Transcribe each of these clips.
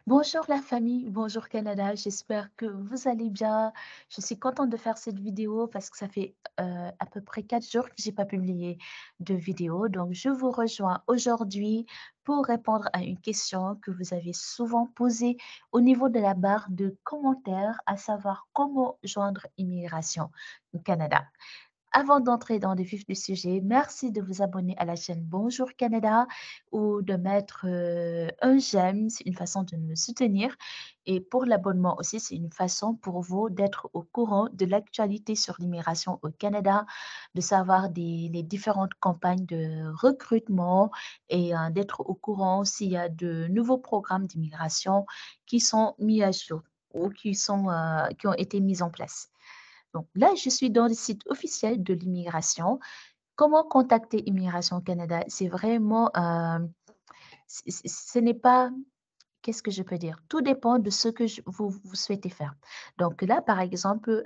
Bonjour la famille, bonjour Canada, j'espère que vous allez bien. Je suis contente de faire cette vidéo parce que ça fait à peu près 4 jours que j'ai pas publié de vidéo. Donc, je vous rejoins aujourd'hui pour répondre à une question que vous avez souvent posée au niveau de la barre de commentaires, à savoir comment joindre Immigration au Canada. Avant d'entrer dans le vif du sujet, merci de vous abonner à la chaîne Bonjour Canada ou de mettre un j'aime, c'est une façon de me soutenir. Et pour l'abonnement aussi, c'est une façon pour vous d'être au courant de l'actualité sur l'immigration au Canada, de savoir les différentes campagnes de recrutement et d'être au courant s'il y a de nouveaux programmes d'immigration qui sont mis à jour ou qui ont été mis en place. Donc là, je suis dans le site officiel de l'immigration. Comment contacter Immigration Canada? C'est vraiment, ce n'est pas, qu'est-ce que je peux dire? Tout dépend de ce que vous souhaitez faire. Donc là, par exemple,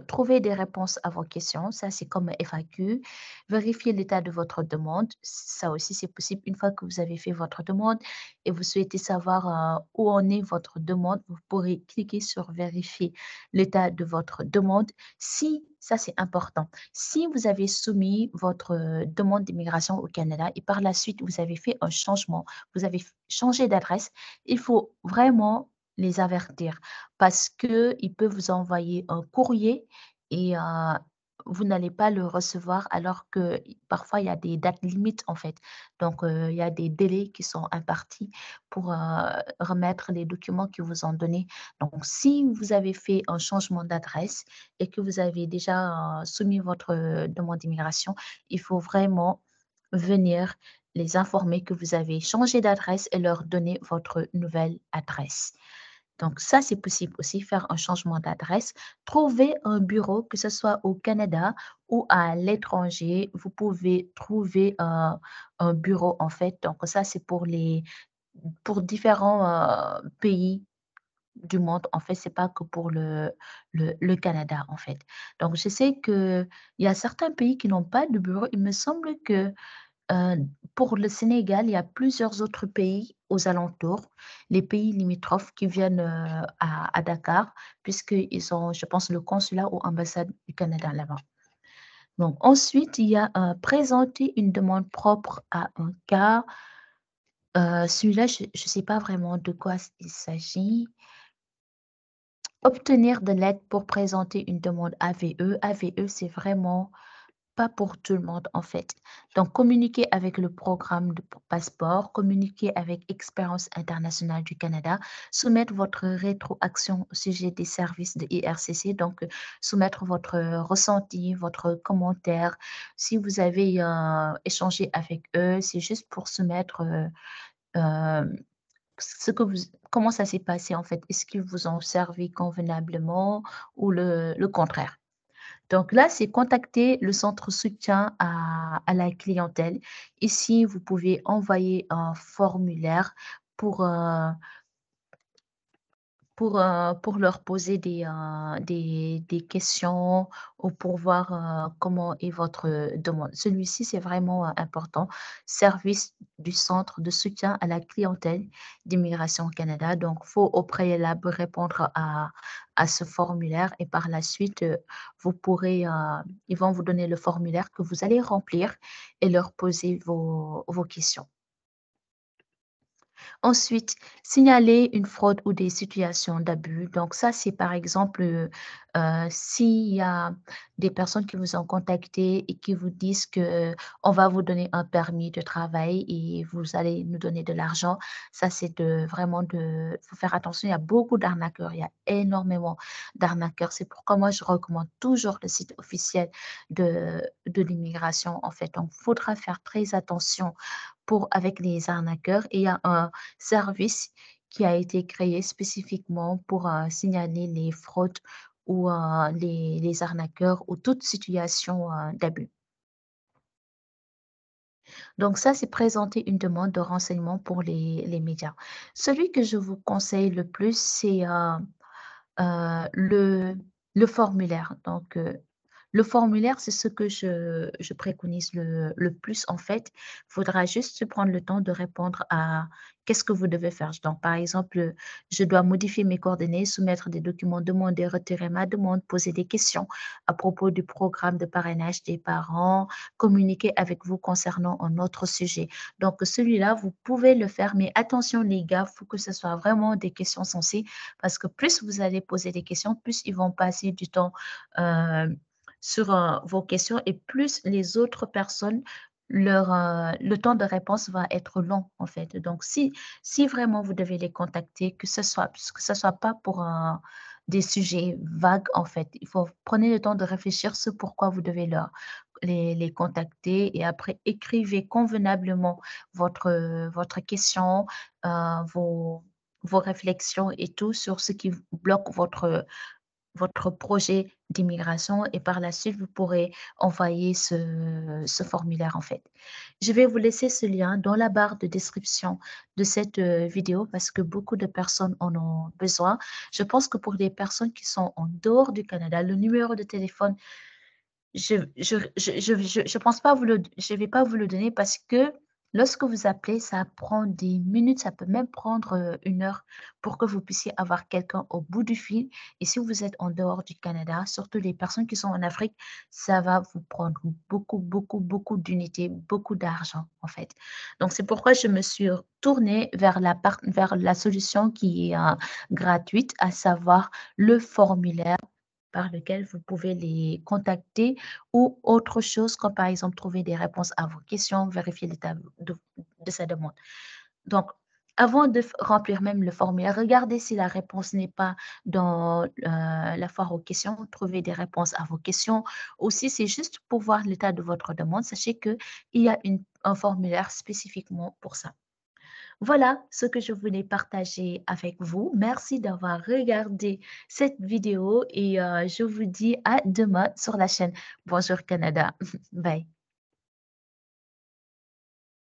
trouver des réponses à vos questions, ça c'est comme un FAQ. Vérifier l'état de votre demande, ça aussi c'est possible une fois que vous avez fait votre demande et vous souhaitez savoir où en est votre demande, vous pourrez cliquer sur vérifier l'état de votre demande. Si, ça c'est important, si vous avez soumis votre demande d'immigration au Canada et par la suite vous avez fait un changement, vous avez changé d'adresse, il faut vraiment les avertir parce qu'ils peuvent vous envoyer un courrier et vous n'allez pas le recevoir alors que parfois il y a des dates limites en fait. Donc, il y a des délais qui sont impartis pour remettre les documents qu'ils vous ont donnés. Donc, si vous avez fait un changement d'adresse et que vous avez déjà soumis votre demande d'immigration, il faut vraiment venir les informer que vous avez changé d'adresse et leur donner votre nouvelle adresse. Donc ça, c'est possible aussi, faire un changement d'adresse. Trouver un bureau, que ce soit au Canada ou à l'étranger, vous pouvez trouver un bureau en fait. Donc ça, c'est pour différents pays du monde. En fait, c'est pas que pour le Canada en fait. Donc je sais qu'il y a certains pays qui n'ont pas de bureau. Il me semble que pour le Sénégal, il y a plusieurs autres pays aux alentours, les pays limitrophes qui viennent, à Dakar, puisqu'ils ont, je pense, le consulat ou ambassade du Canada là-bas. Donc ensuite, il y a, présenter une demande propre à un cas. Celui-là, je ne sais pas vraiment de quoi il s'agit. Obtenir de l'aide pour présenter une demande AVE. AVE, c'est vraiment pas pour tout le monde, en fait. Donc, communiquer avec le programme de passeport, communiquer avec Expérience internationale du Canada, soumettre votre rétroaction au sujet des services de IRCC, donc soumettre votre ressenti, votre commentaire. Si vous avez échangé avec eux, c'est juste pour soumettre euh, ce que vous, comment ça s'est passé, en fait. Est-ce qu'ils vous ont servi convenablement ou le contraire? Donc là, c'est contacter le centre soutien à la clientèle. Ici, vous pouvez envoyer un formulaire pour, pour leur poser des questions ou pour voir, comment est votre demande. Celui-ci, c'est vraiment, important. Service du centre de soutien à la clientèle d'Immigration au Canada. Donc, faut au préalable répondre à ce formulaire et par la suite, vous pourrez, ils vont vous donner le formulaire que vous allez remplir et leur poser vos questions. Ensuite, signaler une fraude ou des situations d'abus. Donc ça, c'est par exemple, s'il y a des personnes qui vous ont contacté et qui vous disent que, on va vous donner un permis de travail et vous allez nous donner de l'argent. Ça, c'est de vraiment de faut faire attention, il y a beaucoup d'arnaqueurs, il y a énormément d'arnaqueurs. C'est pourquoi moi, je recommande toujours le site officiel de l'immigration, en fait. Donc, il faudra faire très attention pour avec les arnaqueurs et il y a un service qui a été créé spécifiquement pour, signaler les fraudes ou, les arnaqueurs ou toute situation, d'abus. Donc ça, c'est présenter une demande de renseignement pour les médias. Celui que je vous conseille le plus, c'est, le formulaire. Donc, Le formulaire, c'est ce que je préconise le plus en fait. Il faudra juste se prendre le temps de répondre à qu'est-ce que vous devez faire. Donc par exemple, je dois modifier mes coordonnées, soumettre des documents, demander, retirer ma demande, poser des questions à propos du programme de parrainage des parents, communiquer avec vous concernant un autre sujet. Donc celui-là, vous pouvez le faire, mais attention les gars, il faut que ce soit vraiment des questions sensées parce que plus vous allez poser des questions, plus ils vont passer du temps euh, sur vos questions et plus les autres personnes, le temps de réponse va être long en fait. Donc si vraiment vous devez les contacter, que ce soit pas pour des sujets vagues en fait, il faut prendre le temps de réfléchir sur pourquoi vous devez les contacter et après écrivez convenablement votre question, vos, vos réflexions et tout sur ce qui bloque votre projet d'immigration et par la suite, vous pourrez envoyer ce formulaire en fait. Je vais vous laisser ce lien dans la barre de description de cette vidéo parce que beaucoup de personnes en ont besoin. Je pense que pour les personnes qui sont en dehors du Canada, le numéro de téléphone je pense pas je vais pas vous le donner parce que lorsque vous appelez, ça prend des minutes, ça peut même prendre, 1 heure pour que vous puissiez avoir quelqu'un au bout du fil et si vous êtes en dehors du Canada, surtout les personnes qui sont en Afrique, ça va vous prendre beaucoup, beaucoup, beaucoup d'unités, beaucoup d'argent, en fait. Donc c'est pourquoi je me suis tournée vers la solution qui est, gratuite, à savoir le formulaire par lequel vous pouvez les contacter ou autre chose comme par exemple trouver des réponses à vos questions, vérifier l'état de sa demande. Donc, avant de remplir même le formulaire, regardez si la réponse n'est pas dans la foire aux questions, trouvez des réponses à vos questions. Aussi, c'est juste pour voir l'état de votre demande. Sachez qu'il y a un formulaire spécifiquement pour ça. Voilà ce que je voulais partager avec vous. Merci d'avoir regardé cette vidéo et je vous dis à demain sur la chaîne Bonjour Canada. Bye.